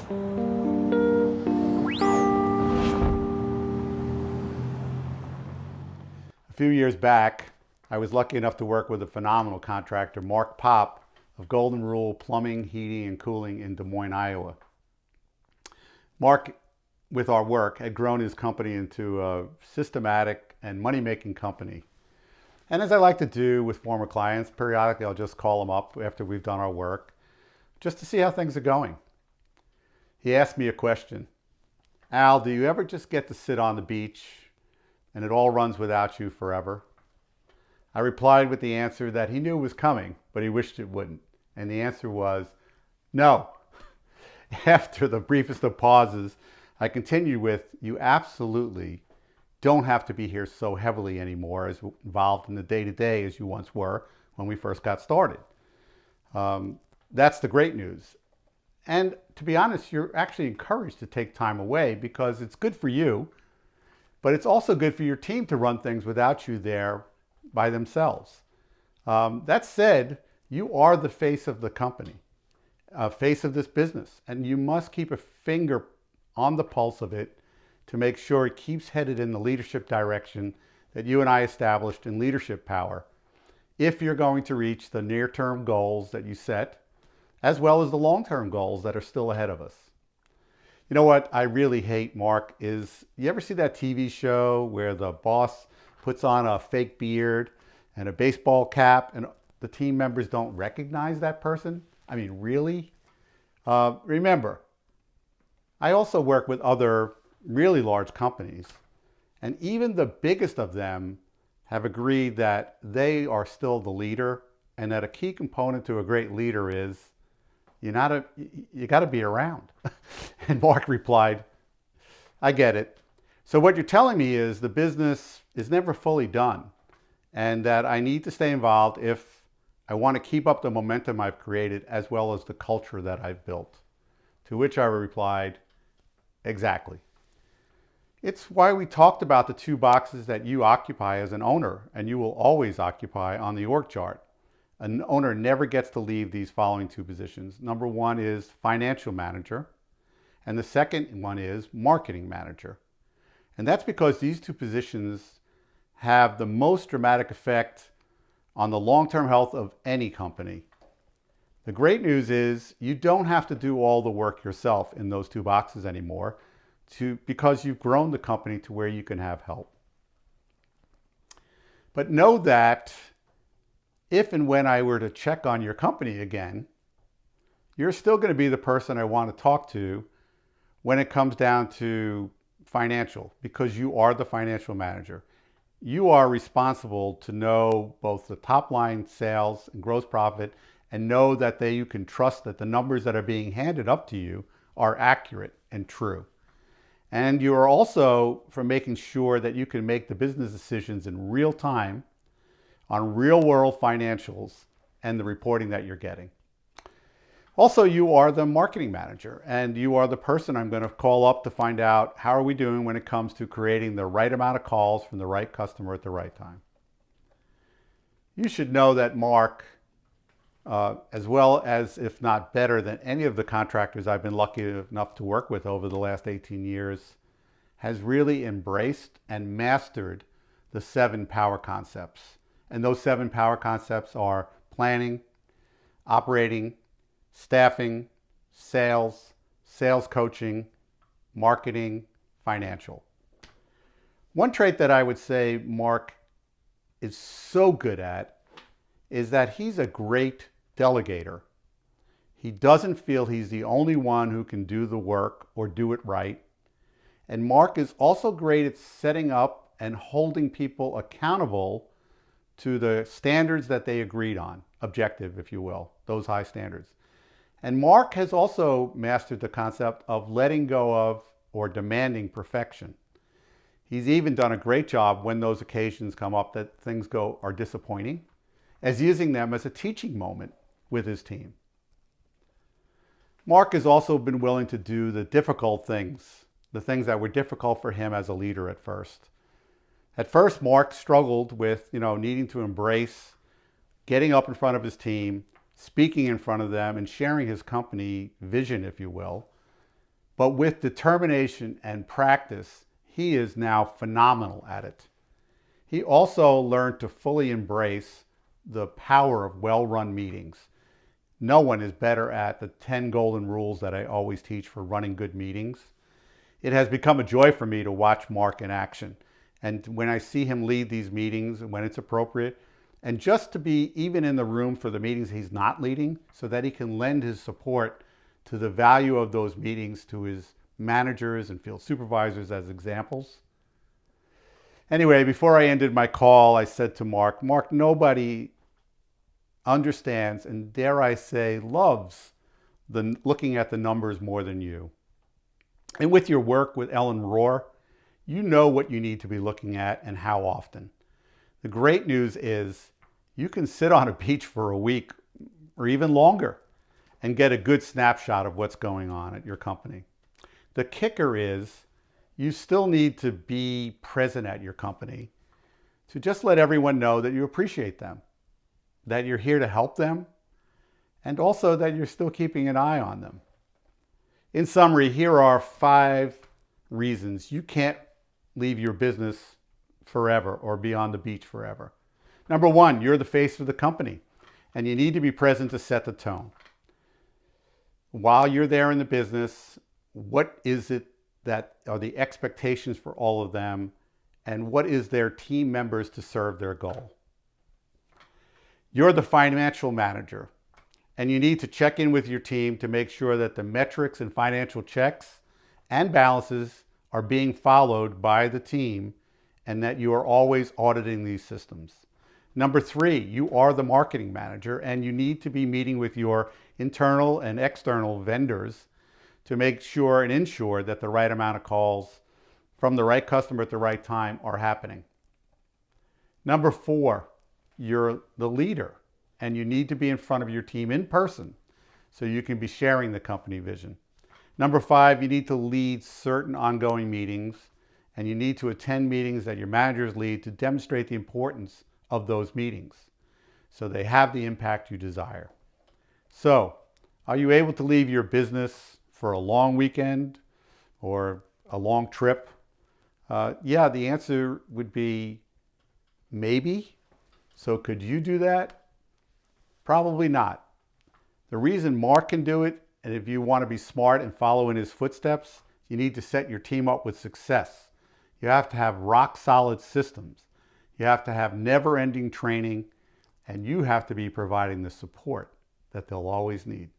A few years back, I was lucky enough to work with a phenomenal contractor, Paup of Golden Rule Plumbing, Heating, and Cooling in Des Moines, Iowa. Mark, with our work, had grown his company into a systematic and money-making company. And as I like to do with former clients, periodically I'll just call them up after we've done our work, just to see how things are going. He asked me a question. Al, do you ever just get to sit on the beach and it all runs without you forever? I replied with the answer that he knew was coming, but he wished it wouldn't. And the answer was, no. After the briefest of pauses, I continued with, you absolutely don't have to be here so heavily anymore, as involved in the day-to-day as you once were when we first got started. That's the great news. And to be honest, you're actually encouraged to take time away because it's good for you, but it's also good for your team to run things without you there by themselves. That said, you are the face of the company, face of this business, and you must keep a finger on the pulse of it to make sure it keeps headed in the leadership direction that you and I established in Leadership Power, if you're going to reach the near-term goals that you set, as well as the long-term goals that are still ahead of us. You know what I really hate, Mark, is you ever see that TV show where the boss puts on a fake beard and a baseball cap and the team members don't recognize that person? I mean, really? Remember, I also work with other really large companies, and even the biggest of them have agreed that they are still the leader and that a key component to a great leader is you got to be around. And Mark replied, I get it. So what you're telling me is the business is never fully done and that I need to stay involved if I want to keep up the momentum I've created as well as the culture that I've built. To which I replied, exactly. It's why we talked about the two boxes that you occupy as an owner and you will always occupy on the org chart. An owner never gets to leave these following two positions. Number one is financial manager, and the second one is marketing manager. And that's because these two positions have the most dramatic effect on the long-term health of any company. The great news is you don't have to do all the work yourself in those two boxes anymore because you've grown the company to where you can have help. But know that if and when I were to check on your company again, you're still going to be the person I want to talk to when it comes down to financial, because you are the financial manager. You are responsible to know both the top line sales and gross profit and know that you can trust that the numbers that are being handed up to you are accurate and true. And you are also for making sure that you can make the business decisions in real time on real world financials and the reporting that you're getting. Also, you are the marketing manager and you are the person I'm going to call up to find out how are we doing when it comes to creating the right amount of calls from the right customer at the right time. You should know that Mark, as well as, if not better than any of the contractors I've been lucky enough to work with over the last 18 years, has really embraced and mastered the 7 power concepts. And those 7 power concepts are planning, operating, staffing, sales, sales coaching, marketing, financial. One trait that I would say Mark is so good at is that he's a great delegator. He doesn't feel he's the only one who can do the work or do it right. And Mark is also great at setting up and holding people accountable to the standards that they agreed on, objective, if you will, those high standards. And Mark has also mastered the concept of letting go of or demanding perfection. He's even done a great job when those occasions come up that things are disappointing, as using them as a teaching moment with his team. Mark has also been willing to do the difficult things, the things that were difficult for him as a leader at first. At first, Mark struggled with, needing to embrace getting up in front of his team, speaking in front of them, and sharing his company vision, if you will. But with determination and practice, he is now phenomenal at it. He also learned to fully embrace the power of well-run meetings. No one is better at the 10 golden rules that I always teach for running good meetings. It has become a joy for me to watch Mark in action. And when I see him lead these meetings when it's appropriate, and just to be even in the room for the meetings he's not leading so that he can lend his support to the value of those meetings to his managers and field supervisors as examples. Anyway, before I ended my call, I said to Mark, nobody understands and dare I say loves looking at the numbers more than you. And with your work with Ellen Rohr, you know what you need to be looking at and how often. The great news is you can sit on a beach for a week or even longer and get a good snapshot of what's going on at your company. The kicker is you still need to be present at your company to just let everyone know that you appreciate them, that you're here to help them, and also that you're still keeping an eye on them. In summary, here are 5 reasons you can't leave your business forever or be on the beach forever. Number 1, you're the face of the company, and you need to be present to set the tone. While you're there in the business, what is it that are the expectations for all of them, and what is their team members to serve their goal? You're the financial manager, and you need to check in with your team to make sure that the metrics and financial checks and balances are being followed by the team and that you are always auditing these systems. Number 3, you are the marketing manager, and you need to be meeting with your internal and external vendors to make sure and ensure that the right amount of calls from the right customer at the right time are happening. Number 4, you're the leader, and you need to be in front of your team in person so you can be sharing the company vision. Number 5, you need to lead certain ongoing meetings, and you need to attend meetings that your managers lead to demonstrate the importance of those meetings so they have the impact you desire. So, are you able to leave your business for a long weekend or a long trip? Yeah, the answer would be maybe. So could you do that? Probably not. The reason Mark can do it, and if you want to be smart and follow in his footsteps, you need to set your team up with success. You have to have rock solid systems. You have to have never-ending training, and you have to be providing the support that they'll always need.